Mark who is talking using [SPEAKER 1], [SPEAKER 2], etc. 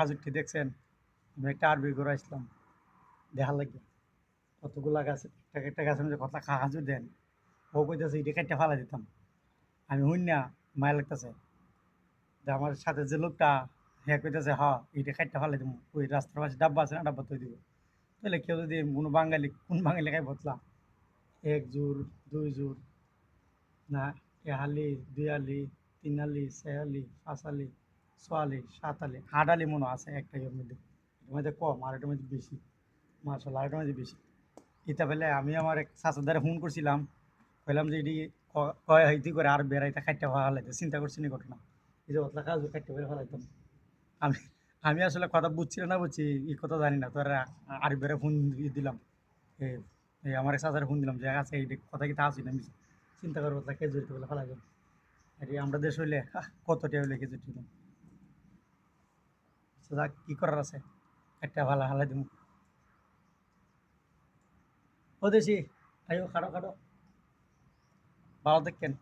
[SPEAKER 1] খাজুরটি দেখছেন? আমি একটা আরবি ঘুরে আসলাম দেখার লাগে কতগুলা গাছ, একটা গাছের মধ্যে কত খাজুর দেন। ও কইতেছে এটা কাটতে ফালাই দিতাম। আমি হইন না, মায়া লাগতেছে যে আমার সাথে যে লোকটা, হ্যাঁ কইতেছে হ এটা কাটতে ফালাই দিব, ওই রাস্তার পাশে ডাব্বা আছে না, ডাব্বা তৈ দিব। তাহলে কেউ যদি কোনো বাঙালি, কোন বাঙালি খাই বতলা এক জোর, দুই জোর, না এ হালি, দুই হালি, তিন হালি, ছয় হালি, পাঁচ হালি, ছয় হালি, সাত হালি, আট হালি মনে আছে একটা ইয়ের মধ্যে। এটার মধ্যে কম আর এটার মধ্যে বেশি। মাশাআল্লাহ, আর এটার মধ্যে বেশি। এটা পেলে আমি আমার এক চাচার দ্বারা ফোন করছিলাম, কইলাম যে এটি কয় হইতে করে আর বেড়াইতে খাইতে হওয়া হালাইতে চিন্তা করছি নি ঘটনা। এই যে অতলা কাজ খাইতে বেড়ে ফেলাইতাম। আমি আমি আসলে কথা বুঝছি না বুঝছি এই কথা জানি না, তোর আর বেড়ে ফোন দিলাম। এই এই আমার চাচার ফোন দিলাম যে আছে এই কথা কি তা আছি না মিছি। চিন্তা করবো তা কেজুরিতে বলে ফেলাই যাবো। আর এই আমরা দেশ হইলে কত টিয়া হইলে কেজুরি যাক কি করার আছে, একটা ভালো হালাই দিব। ও দেশি, আইও খাটো খাটো, ভালো দেখেন।